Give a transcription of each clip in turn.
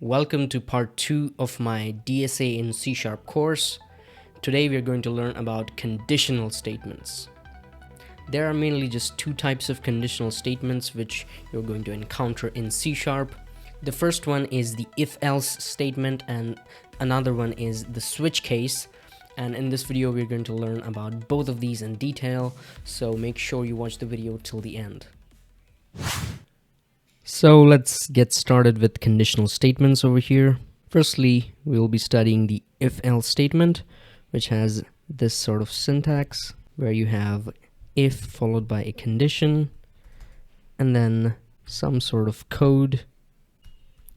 Welcome to part 2 of my DSA in C# course. Today we are going to learn about conditional statements. There are mainly just two types of conditional statements which you're going to encounter in C#. The first one is the if-else statement and another one is the switch case. And in this video we're going to learn about both of these in detail, so make sure you watch the video till the end. So let's get started with conditional statements over here. Firstly, we'll be studying the if-else statement, which has this sort of syntax where you have if followed by a condition and then some sort of code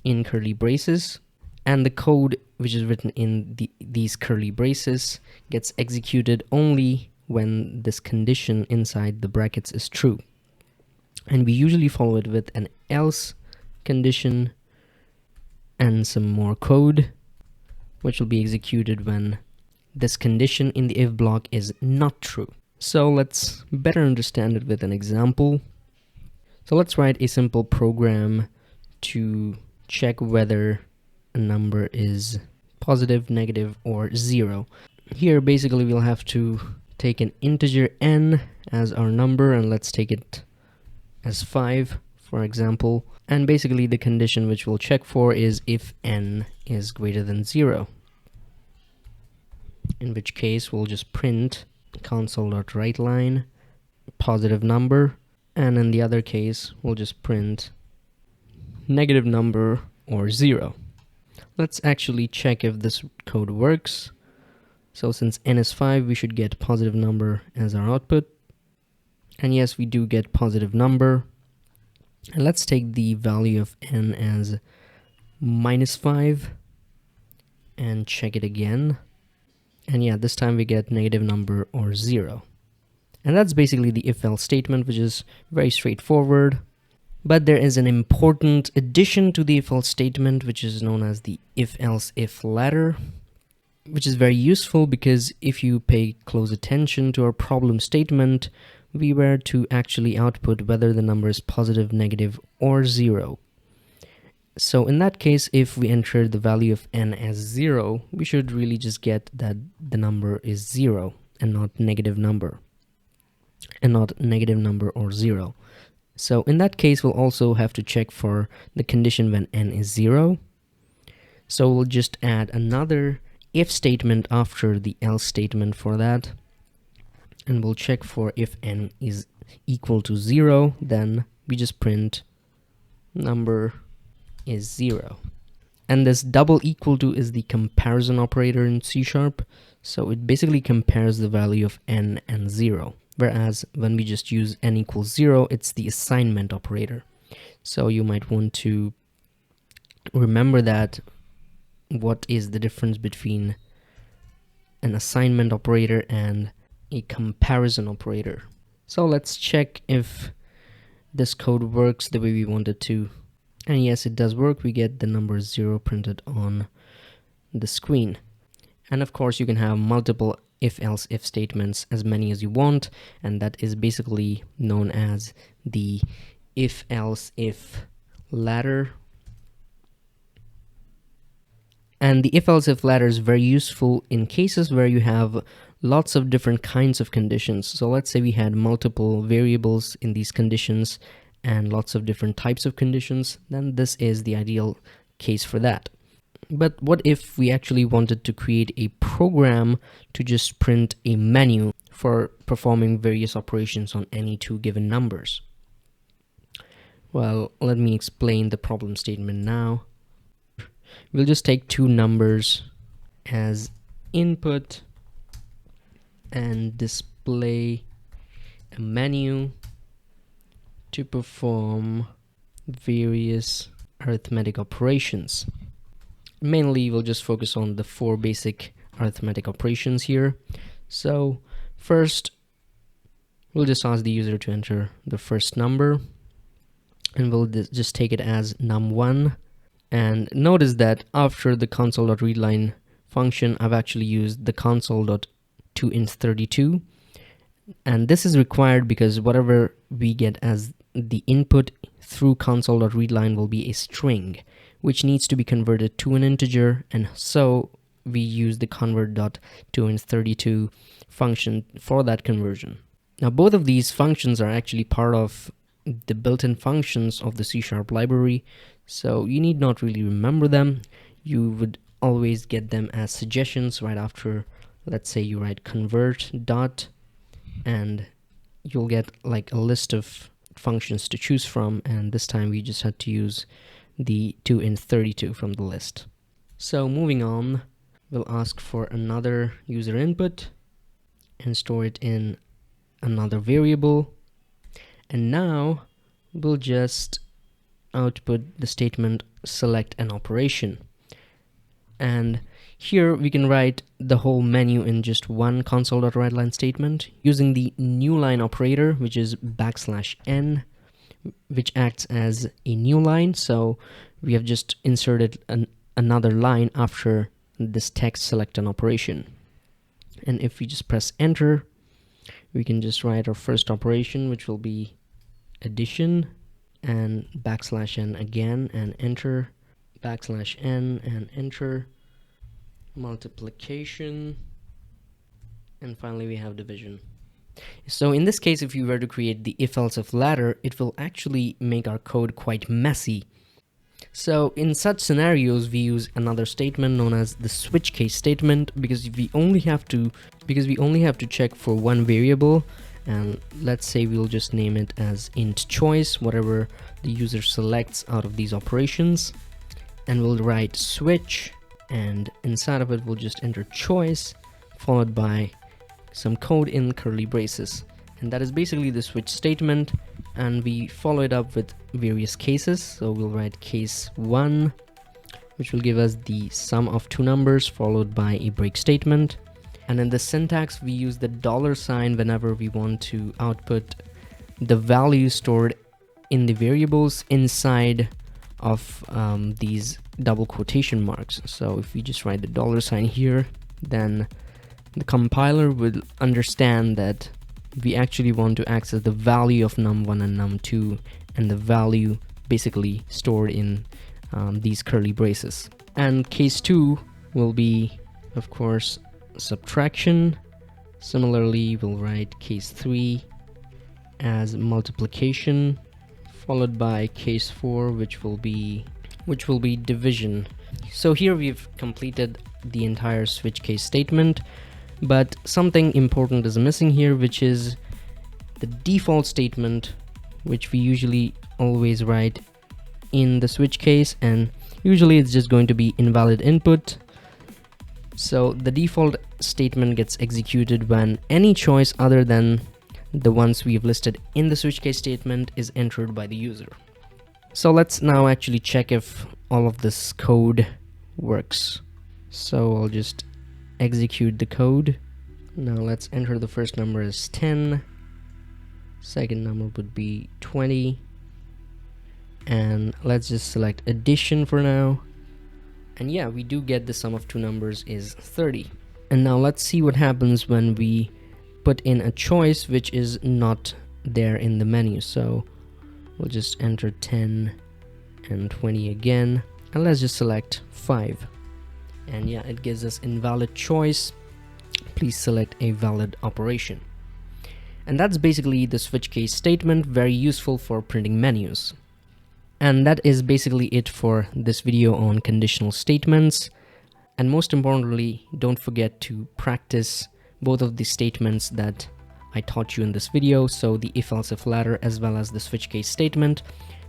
in curly braces. And the code which is written in these curly braces gets executed only when this condition inside the brackets is true. And we usually follow it with an else condition and some more code, which will be executed when this condition in the if block is not true. So let's better understand it with an example. So let's write a simple program to check whether a number is positive, negative, or 0. Here basically we'll have to take an integer n as our number, and let's take it as 5 for example, and basically the condition which we'll check for is if n is greater than 0, in which case we'll just print console.writeLine positive number, and in the other case we'll just print negative number or 0. Let's actually check if this code works. So since n is 5, we should get positive number as our output. And yes, we do get positive number. And let's take the value of n as -5 and check it again. And yeah, this time we get negative number or 0. And that's basically the if-else statement, which is very straightforward. But there is an important addition to the if-else statement, which is known as the if-else-if ladder, which is very useful because if you pay close attention to our problem statement, we were to actually output whether the number is positive, negative, or 0. So in that case, if we enter the value of n as 0, we should really just get that the number is 0 and not negative number or 0. So in that case, we'll also have to check for the condition when n is 0. So we'll just add another if statement after the else statement for that. And we'll check for if n is equal to 0, then we just print number is 0. And this double equal to is the comparison operator in C#. So it basically compares the value of n and 0. Whereas when we just use n equals 0, it's the assignment operator. So you might want to remember that what is the difference between an assignment operator and a comparison operator. So let's check if this code works the way we want it to. And yes, it does work. We get the number 0 printed on the screen. And of course, you can have multiple if-else-if statements, as many as you want, and that is basically known as the if-else-if ladder. And the if-else-if ladder is very useful in cases where you have lots of different kinds of conditions. So let's say we had multiple variables in these conditions and lots of different types of conditions, then this is the ideal case for that. But what if we actually wanted to create a program to just print a menu for performing various operations on any two given numbers? Well, let me explain the problem statement now. We'll just take two numbers as input and display a menu to perform various arithmetic operations. Mainly, we'll just focus on the 4 basic arithmetic operations here. So first, we'll just ask the user to enter the first number, and we'll just take it as num1. And notice that after the console.readLine function, I've actually used the console.toInt32. And this is required because whatever we get as the input through console.readLine will be a string, which needs to be converted to an integer, and so we use the convert.toInt32 function for that conversion. Now both of these functions are actually part of the built-in functions of the C# library, so you need not really remember them. You would always get them as suggestions right after, let's say you write convert dot, and you'll get like a list of functions to choose from, and this time we just had to use the toInt32 from the list. So moving on, we'll ask for another user input and store it in another variable, and now we'll just output the statement select an operation. And here we can write the whole menu in just one console.writeLine statement using the Newline operator, which is \n, which acts as a new line. So we have just inserted another line after this text select an operation. And if we just press enter, we can just write our first operation, which will be addition, and \n again, and enter, \n and enter, multiplication, and finally we have division. So in this case, if we were to create the if-else-if ladder, it will actually make our code quite messy. So in such scenarios, we use another statement known as the switch case statement, because we only have to check for one variable, and let's say we'll just name it as int choice, whatever the user selects out of these operations, and we'll write switch, and inside of it we'll just enter choice followed by some code in curly braces, and that is basically the switch statement. And we follow it up with various cases. So we'll write case 1, which will give us the sum of two numbers followed by a break statement. And in the syntax, we use the $sign whenever we want to output the value stored in the variables inside of these double quotation marks. So if we just write the $sign here, then the compiler will understand that we actually want to access the value of num1 and num2, and the value basically stored in these curly braces. And case 2 will be, of course, subtraction. Similarly, we'll write case 3 as multiplication, followed by case 4, which will be division. So here we've completed the entire switch case statement, but something important is missing here, which is the default statement, which we usually always write in the switch case, and usually it's just going to be invalid input. So the default statement gets executed when any choice other than the ones we've listed in the switch case statement is entered by the user. So let's now actually check if all of this code works. So I'll just execute the code. Now let's enter the first number as 10, second number would be 20, and let's just select addition for now. And yeah, we do get the sum of two numbers is 30. And now let's see what happens when we put in a choice which is not there in the menu. So we'll just enter 10 and 20 again, and let's just select 5. And yeah, it gives us invalid choice. Please select a valid operation. And that's basically the switch case statement, very useful for printing menus. And that is basically it for this video on conditional statements. And most importantly, don't forget to practice both of the statements that I taught you in this video, so the if-else-if ladder as well as the switch case statement,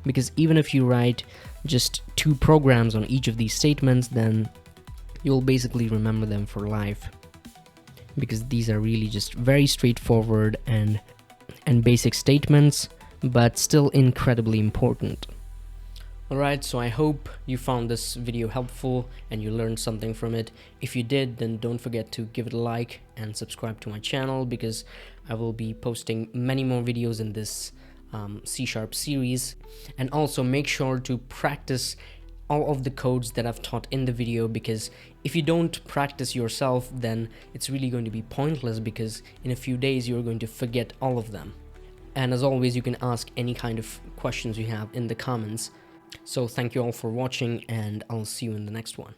because even if you write just 2 programs on each of these statements, then you'll basically remember them for life, because these are really just very straightforward and basic statements, but still incredibly important. Alright, so I hope you found this video helpful and you learned something from it. If you did, then don't forget to give it a like and subscribe to my channel, because I will be posting many more videos in this C# series. And also make sure to practice all of the codes that I've taught in the video, because if you don't practice yourself, then it's really going to be pointless, because in a few days you're going to forget all of them. And as always, you can ask any kind of questions you have in the comments, So thank you all for watching, and I'll see you in the next one.